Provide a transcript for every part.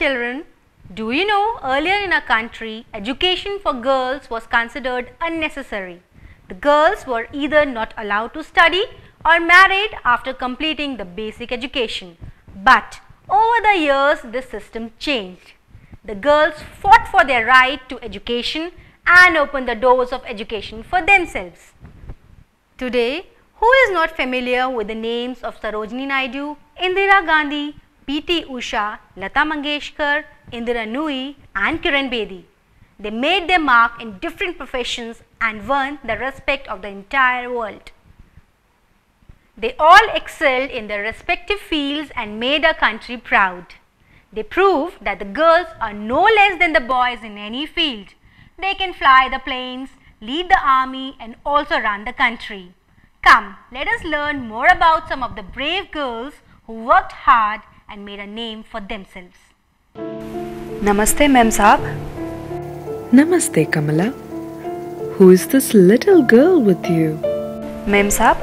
children, do you know earlier in our country, education for girls was considered unnecessary. The girls were either not allowed to study or married after completing the basic education. But over the years, this system changed. The girls fought for their right to education and opened the doors of education for themselves. Today, who is not familiar with the names of Sarojini Naidu, Indira Gandhi, P.T. Usha, Lata Mangeshkar, Indira Nui and Kiran Bedi? They made their mark in different professions and won the respect of the entire world. They all excelled in their respective fields and made our country proud. They proved that the girls are no less than the boys in any field. They can fly the planes, lead the army and also run the country. Come, let us learn more about some of the brave girls who worked hard and made a name for themselves. Namaste, Mem Saab. Namaste, Kamala. Who is this little girl with you? Mem Saab,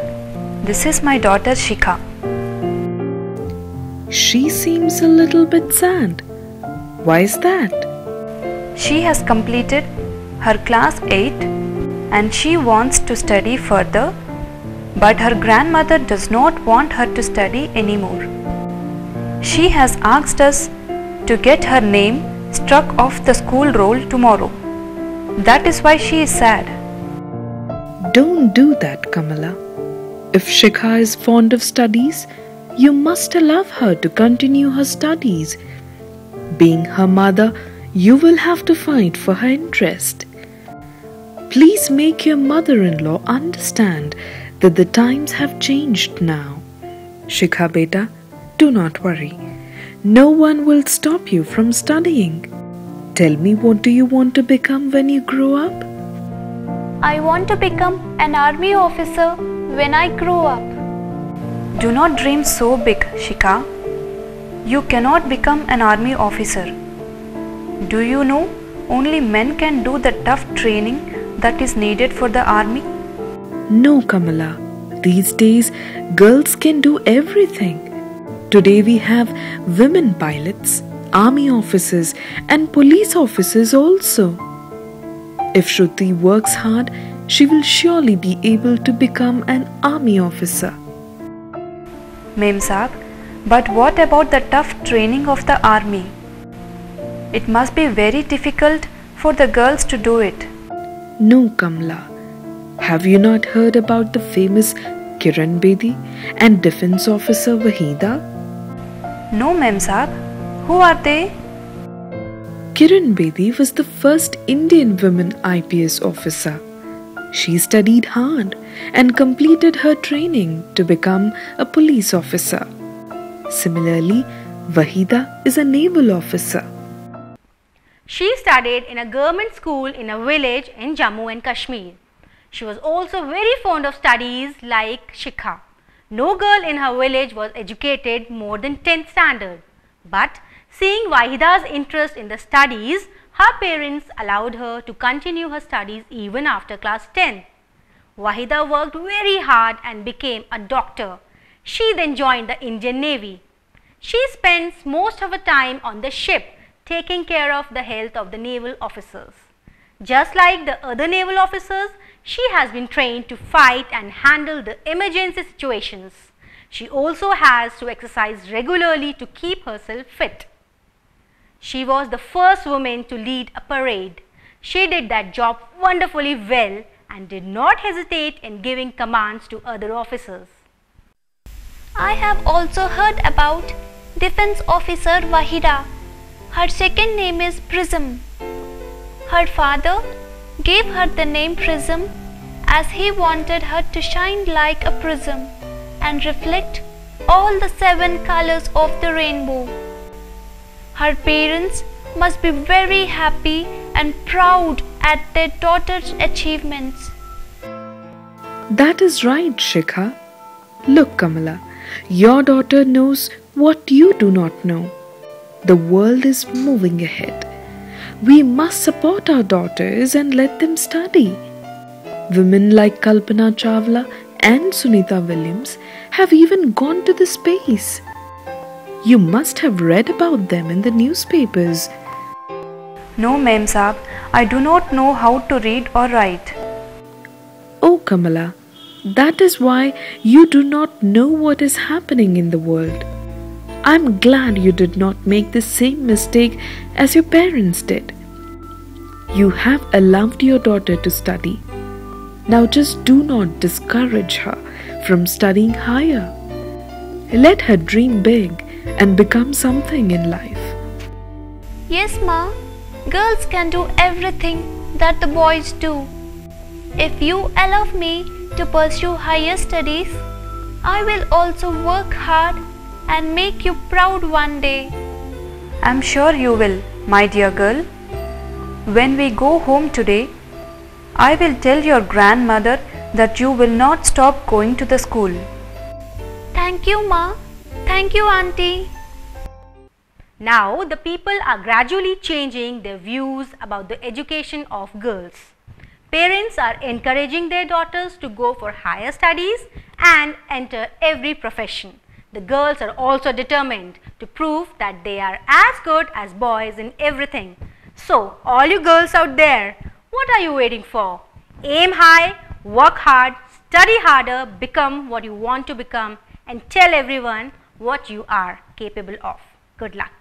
this is my daughter Shikha. She seems a little bit sad. Why is that? She has completed her class 8 and she wants to study further, but her grandmother does not want her to study anymore. She has asked us to get her name struck off the school roll tomorrow. That is why she is sad. Don't do that, Kamala. If Shikha is fond of studies, you must allow her to continue her studies. Being her mother, you will have to fight for her interest. Please make your mother-in-law understand that the times have changed now. Shikha beta, do not worry. No one will stop you from studying. Tell me, what do you want to become when you grow up? I want to become an army officer when I grow up. Do not dream so big, Shikha. You cannot become an army officer. Do you know only men can do the tough training that is needed for the army? No, Kamala. These days, girls can do everything. Today we have women pilots, army officers and police officers also. If Shruti works hard, she will surely be able to become an army officer. Mem Saab, but what about the tough training of the army? It must be very difficult for the girls to do it. No, Kamla. Have you not heard about the famous Kiran Bedi and Defence Officer Wahida? No, Mem Saab. Who are they? Kiran Bedi was the first Indian woman IPS officer. She studied hard and completed her training to become a police officer. Similarly, Wahida is a naval officer. She studied in a government school in a village in Jammu and Kashmir. She was also very fond of studies like Shikha. No girl in her village was educated more than 10th standard. But seeing Wahida's interest in the studies, her parents allowed her to continue her studies even after class 10. Wahida worked very hard and became a doctor. She then joined the Indian Navy. She spends most of her time on the ship, taking care of the health of the naval officers. Just like the other naval officers, she has been trained to fight and handle the emergency situations. She also has to exercise regularly to keep herself fit. She was the first woman to lead a parade. She did that job wonderfully well and did not hesitate in giving commands to other officers. I have also heard about Defence Officer Wahida. Her second name is Prism. Her father gave her the name Prism as he wanted her to shine like a prism and reflect all the 7 colors of the rainbow. Her parents must be very happy and proud at their daughter's achievements. That is right, Shikha. Look, Kamala, your daughter knows what you do not know. The world is moving ahead. We must support our daughters and let them study. Women like Kalpana Chawla and Sunita Williams have even gone to the space. You must have read about them in the newspapers. No, Mem Saab, I do not know how to read or write. Oh, Kamala, that is why you do not know what is happening in the world. I'm glad you did not make the same mistake as your parents did. You have allowed your daughter to study. Now just do not discourage her from studying higher. Let her dream big and become something in life. Yes, Ma. Girls can do everything that the boys do. If you allow me to pursue higher studies, I will also work hard and make you proud one day. I'm sure you will, my dear girl. When we go home today, I will tell your grandmother that you will not stop going to the school. Thank you, Ma. Thank you, Auntie. Now the people are gradually changing their views about the education of girls. Parents are encouraging their daughters to go for higher studies and enter every profession. The girls are also determined to prove that they are as good as boys in everything. So, all you girls out there, what are you waiting for? Aim high, work hard, study harder, become what you want to become, and tell everyone what you are capable of. Good luck.